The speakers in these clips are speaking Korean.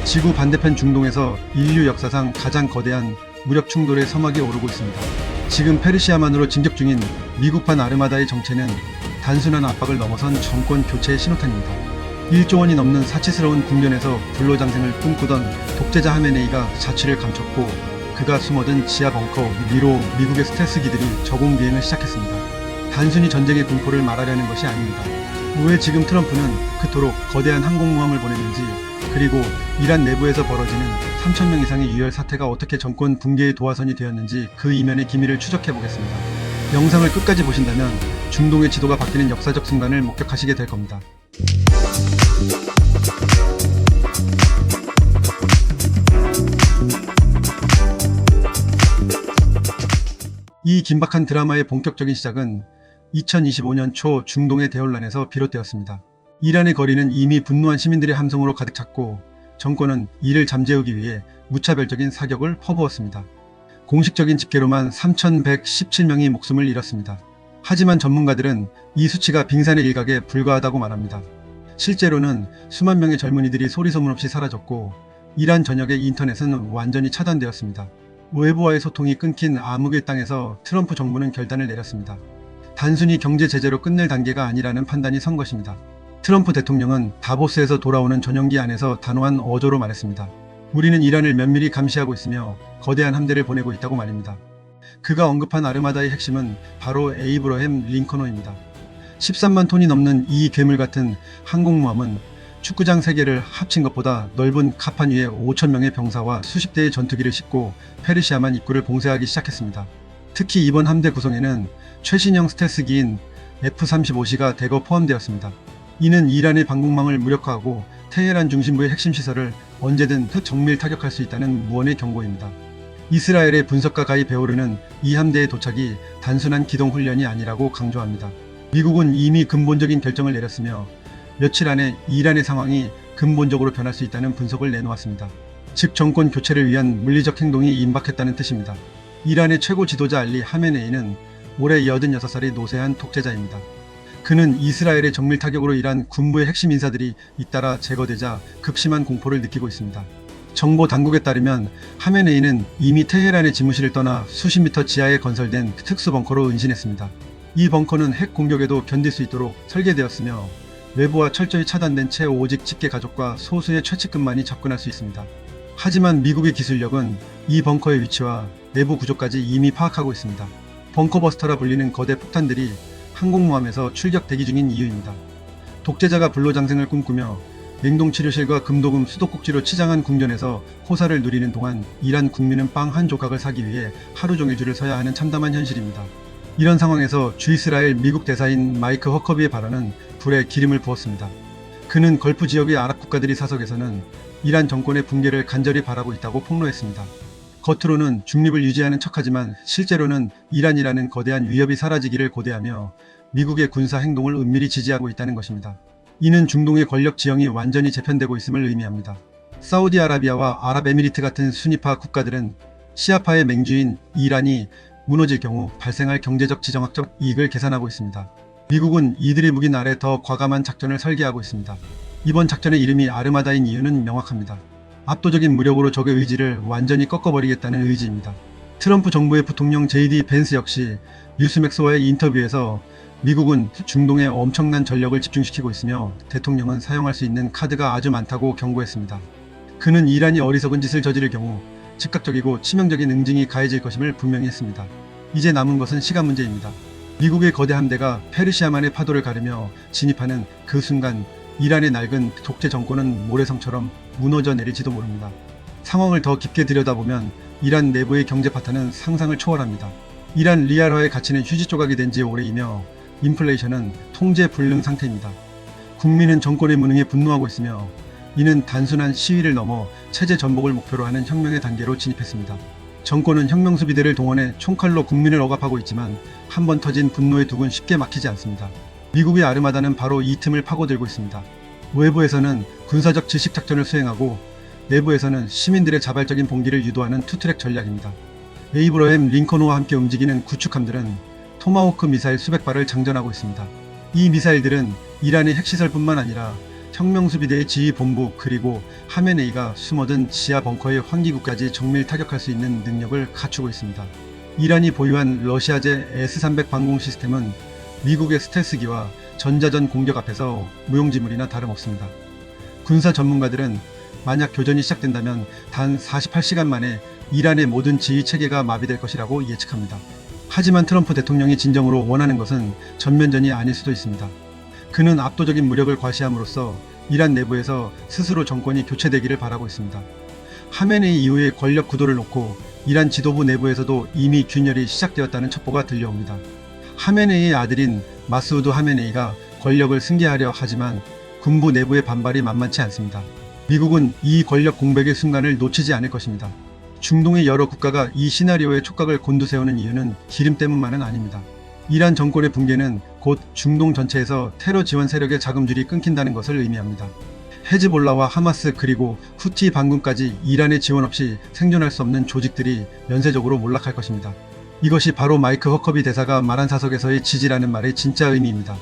지구 반대편 중동에서 인류 역사상 가장 거대한 무력 충돌의 서막이 오르고 있습니다. 지금 페르시아만으로 진격 중인 미국판 아르마다의 정체는 단순한 압박을 넘어선 정권 교체의 신호탄입니다. 1조 원이 넘는 사치스러운 궁전에서 불로장생을 꿈꾸던 독재자 하메네이가 자취를 감췄고 그가 숨어든 지하 벙커 위로 미국의 스텔스기들이 저공 비행을 시작했습니다. 단순히 전쟁의 공포를 말하려는 것이 아닙니다. 왜 지금 트럼프는 그토록 거대한 항공모함을 보냈는지, 그리고 이란 내부에서 벌어지는 3,000명 이상의 유혈 사태가 어떻게 정권 붕괴의 도화선이 되었는지 그 이면의 기밀을 추적해 보겠습니다. 영상을 끝까지 보신다면 중동의 지도가 바뀌는 역사적 순간을 목격하시게 될 겁니다. 이 긴박한 드라마의 본격적인 시작은 2025년 초 중동의 대혼란에서 비롯되었습니다. 이란의 거리는 이미 분노한 시민들의 함성으로 가득 찼고 정권은 이를 잠재우기 위해 무차별적인 사격을 퍼부었습니다. 공식적인 집계로만 3,117명이 목숨을 잃었습니다. 하지만 전문가들은 이 수치가 빙산의 일각에 불과하다고 말합니다. 실제로는 수만 명의 젊은이들이 소리소문 없이 사라졌고 이란 전역의 인터넷은 완전히 차단되었습니다. 외부와의 소통이 끊긴 암흑의 땅에서 트럼프 정부는 결단을 내렸습니다. 단순히 경제 제재로 끝낼 단계가 아니라는 판단이 선 것입니다. 트럼프 대통령은 다보스에서 돌아오는 전용기 안에서 단호한 어조로 말했습니다. 우리는 이란을 면밀히 감시하고 있으며 거대한 함대를 보내고 있다고 말입니다. 그가 언급한 아르마다의 핵심은 바로 에이브러햄 링컨호입니다. 13만 톤이 넘는 이 괴물 같은 항공모함은 축구장 3개를 합친 것보다 넓은 갑판 위에 5,000명의 병사와 수십 대의 전투기를 싣고 페르시아만 입구를 봉쇄하기 시작했습니다. 특히 이번 함대 구성에는 최신형 스텔스기인 F-35C가 대거 포함되었습니다. 이는 이란의 방공망을 무력화하고 테헤란 중심부의 핵심 시설을 언제든 정밀 타격할 수 있다는 무언의 경고입니다. 이스라엘의 분석가 가이 베오르는 이 함대의 도착이 단순한 기동훈련이 아니라고 강조합니다. 미국은 이미 근본적인 결정을 내렸으며 며칠 안에 이란의 상황이 근본적으로 변할 수 있다는 분석을 내놓았습니다. 즉 정권 교체를 위한 물리적 행동이 임박했다는 뜻입니다. 이란의 최고 지도자 알리 하메네이는 올해 86살의 노쇠한 독재자입니다. 그는 이스라엘의 정밀 타격으로 이란 군부의 핵심 인사들이 잇따라 제거되자 극심한 공포를 느끼고 있습니다. 정보 당국에 따르면 하메네이는 이미 테헤란의 지무실을 떠나 수십 미터 지하에 건설된 특수 벙커로 은신했습니다. 이 벙커는 핵 공격에도 견딜 수 있도록 설계되었으며 외부와 철저히 차단된 채 오직 직계 가족과 소수의 최측근만이 접근할 수 있습니다. 하지만 미국의 기술력은 이 벙커의 위치와 내부 구조까지 이미 파악하고 있습니다. 벙커버스터라 불리는 거대 폭탄들이 항공모함에서 출격 대기 중인 이유입니다. 독재자가 불로장생을 꿈꾸며 냉동치료실과 금도금 수도꼭지로 치장한 궁전에서 호사를 누리는 동안 이란 국민은 빵 한 조각을 사기 위해 하루 종일 줄을 서야 하는 참담한 현실입니다. 이런 상황에서 주이스라엘 미국 대사인 마이크 허커비의 발언은 불에 기름을 부었습니다. 그는 걸프 지역의 아랍 국가들이 사석에서는 이란 정권의 붕괴를 간절히 바라고 있다고 폭로했습니다. 겉으로는 중립을 유지하는 척하지만 실제로는 이란이라는 거대한 위협이 사라지기를 고대하며 미국의 군사 행동을 은밀히 지지하고 있다는 것입니다. 이는 중동의 권력 지형이 완전히 재편되고 있음을 의미합니다. 사우디아라비아와 아랍에미리트 같은 순위파 국가들은 시아파의 맹주인 이란이 무너질 경우 발생할 경제적 지정학적 이익을 계산하고 있습니다. 미국은 이들의 묵인 아래 더 과감한 작전을 설계하고 있습니다. 이번 작전의 이름이 아르마다인 이유는 명확합니다. 압도적인 무력으로 적의 의지를 완전히 꺾어버리겠다는 의지입니다. 트럼프 정부의 부통령 JD 벤스 역시 뉴스맥스와의 인터뷰에서 미국은 중동에 엄청난 전력을 집중시키고 있으며 대통령은 사용할 수 있는 카드가 아주 많다고 경고했습니다. 그는 이란이 어리석은 짓을 저지를 경우 즉각적이고 치명적인 응징이 가해질 것임을 분명히 했습니다. 이제 남은 것은 시간 문제입니다. 미국의 거대 함대가 페르시아만의 파도를 가르며 진입하는 그 순간 이란의 낡은 독재 정권은 모래성처럼 무너져 내릴지도 모릅니다. 상황을 더 깊게 들여다보면 이란 내부의 경제 파탄은 상상을 초월합니다. 이란 리알화의 가치는 휴지 조각이 된 지 오래이며 인플레이션은 통제 불능 상태입니다. 국민은 정권의 무능에 분노하고 있으며 이는 단순한 시위를 넘어 체제 전복을 목표로 하는 혁명의 단계로 진입했습니다. 정권은 혁명수비대를 동원해 총칼로 국민을 억압하고 있지만 한 번 터진 분노의 둑은 쉽게 막히지 않습니다. 미국의 아르마다는 바로 이 틈을 파고들고 있습니다. 외부에서는 군사적 질식작전을 수행하고 내부에서는 시민들의 자발적인 봉기를 유도하는 투트랙 전략입니다. 에이브러햄 링컨호와 함께 움직이는 구축함들은 토마호크 미사일 수백 발을 장전하고 있습니다. 이 미사일들은 이란의 핵시설뿐만 아니라 혁명수비대의 지휘본부 그리고 하메네이가 숨어든 지하 벙커의 환기구까지 정밀 타격할 수 있는 능력을 갖추고 있습니다. 이란이 보유한 러시아제 S-300 방공 시스템은 미국의 스텔스기와 전자전 공격 앞에서 무용지물이나 다름없습니다. 군사 전문가들은 만약 교전이 시작된다면 단 48시간 만에 이란의 모든 지휘 체계가 마비될 것이라고 예측합니다. 하지만 트럼프 대통령이 진정으로 원하는 것은 전면전이 아닐 수도 있습니다. 그는 압도적인 무력을 과시함으로써 이란 내부에서 스스로 정권이 교체되기를 바라고 있습니다. 하메네이 이후의 권력 구도를 놓고 이란 지도부 내부에서도 이미 균열이 시작되었다는 첩보가 들려옵니다. 하메네이의 아들인 마스우드 하메네이가 권력을 승계하려 하지만 군부 내부의 반발이 만만치 않습니다. 미국은 이 권력 공백의 순간을 놓치지 않을 것입니다. 중동의 여러 국가가 이 시나리오에 촉각을 곤두세우는 이유는 기름 때문만은 아닙니다. 이란 정권의 붕괴는 곧 중동 전체에서 테러 지원 세력의 자금줄이 끊긴다는 것을 의미합니다. 헤즈볼라와 하마스 그리고 후티 반군까지 이란의 지원 없이 생존할 수 없는 조직들이 연쇄적으로 몰락할 것입니다. 이것이 바로 마이크 허커비 대사가 말한 사석에서의 지지라는 말의 진짜 의미입니다.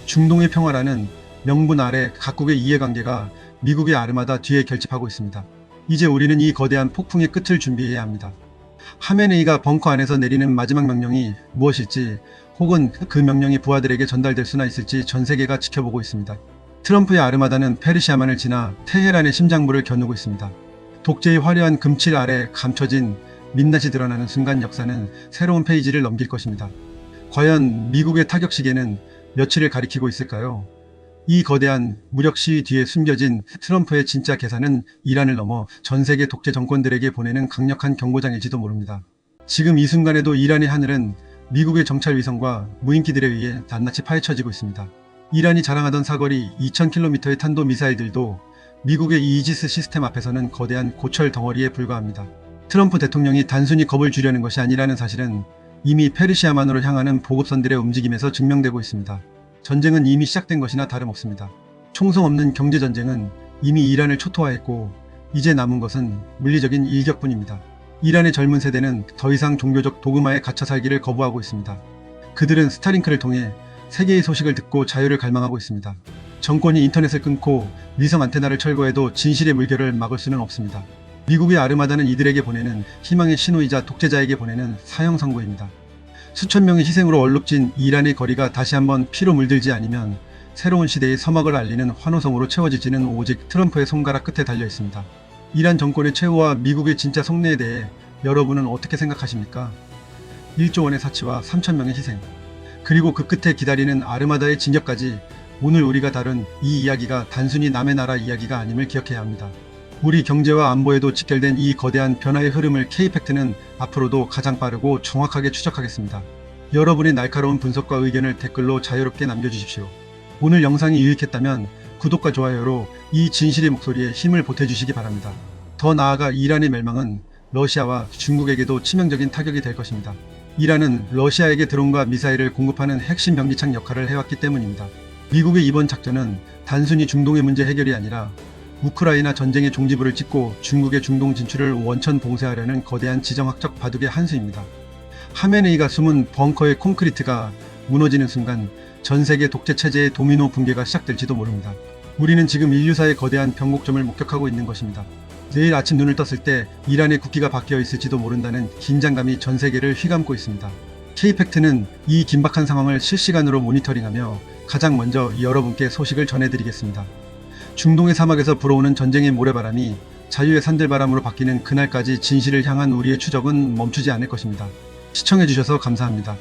중동의 평화라는 명분 아래 각국의 이해관계가 미국의 아르마다 뒤에 결집하고 있습니다. 이제 우리는 이 거대한 폭풍의 끝을 준비해야 합니다. 하메네이가 벙커 안에서 내리는 마지막 명령이 무엇일지 혹은 그 명령이 부하들에게 전달될 수나 있을지 전 세계가 지켜보고 있습니다. 트럼프의 아르마다는 페르시아만을 지나 테헤란의 심장부를 겨누고 있습니다. 독재의 화려한 금칠 아래 감춰진 민낯이 드러나는 순간 역사는 새로운 페이지를 넘길 것입니다. 과연 미국의 타격 시계는 며칠을 가리키고 있을까요? 이 거대한 무력 시위 뒤에 숨겨진 트럼프의 진짜 계산은 이란을 넘어 전 세계 독재 정권들에게 보내는 강력한 경고장일지도 모릅니다. 지금 이 순간에도 이란의 하늘은 미국의 정찰 위성과 무인기들에 의해 낱낱이 파헤쳐지고 있습니다. 이란이 자랑하던 사거리 2000km의 탄도 미사일들도 미국의 이지스 시스템 앞에서는 거대한 고철 덩어리에 불과합니다. 트럼프 대통령이 단순히 겁을 주려는 것이 아니라는 사실은 이미 페르시아만으로 향하는 보급선들의 움직임에서 증명되고 있습니다. 전쟁은 이미 시작된 것이나 다름없습니다. 총성 없는 경제전쟁은 이미 이란을 초토화했고 이제 남은 것은 물리적인 일격뿐입니다. 이란의 젊은 세대는 더 이상 종교적 도그마에 갇혀 살기를 거부하고 있습니다. 그들은 스타링크를 통해 세계의 소식을 듣고 자유를 갈망하고 있습니다. 정권이 인터넷을 끊고 위성 안테나를 철거해도 진실의 물결을 막을 수는 없습니다. 미국의 아르마다는 이들에게 보내는 희망의 신호이자 독재자에게 보내는 사형 선고입니다. 수천 명의 희생으로 얼룩진 이란의 거리가 다시 한번 피로 물들지 않으면 새로운 시대의 서막을 알리는 환호성으로 채워질지는 오직 트럼프의 손가락 끝에 달려 있습니다. 이란 정권의 최후와 미국의 진짜 속내에 대해 여러분은 어떻게 생각하십니까? 1조 원의 사치와 3천 명의 희생, 그리고 그 끝에 기다리는 아르마다의 징역까지 오늘 우리가 다룬 이 이야기가 단순히 남의 나라 이야기가 아님을 기억해야 합니다. 우리 경제와 안보에도 직결된 이 거대한 변화의 흐름을 K팩트는 앞으로도 가장 빠르고 정확하게 추적하겠습니다. 여러분의 날카로운 분석과 의견을 댓글로 자유롭게 남겨주십시오. 오늘 영상이 유익했다면 구독과 좋아요로 이 진실의 목소리에 힘을 보태주시기 바랍니다. 더 나아가 이란의 멸망은 러시아와 중국에게도 치명적인 타격이 될 것입니다. 이란은 러시아에게 드론과 미사일을 공급하는 핵심 병기창 역할을 해왔기 때문입니다. 미국의 이번 작전은 단순히 중동의 문제 해결이 아니라 우크라이나 전쟁의 종지부를 찍고 중국의 중동 진출을 원천 봉쇄하려는 거대한 지정학적 바둑의 한 수입니다. 하메네이가 숨은 벙커의 콘크리트가 무너지는 순간 전 세계 독재 체제의 도미노 붕괴가 시작될지도 모릅니다. 우리는 지금 인류사의 거대한 변곡점을 목격하고 있는 것입니다. 내일 아침 눈을 떴을 때 이란의 국기가 바뀌어 있을지도 모른다는 긴장감이 전 세계를 휘감고 있습니다. K팩트는 이 긴박한 상황을 실시간으로 모니터링하며 가장 먼저 여러분께 소식을 전해드리겠습니다. 중동의 사막에서 불어오는 전쟁의 모래바람이 자유의 산들바람으로 바뀌는 그날까지 진실을 향한 우리의 추적은 멈추지 않을 것입니다. 시청해주셔서 감사합니다.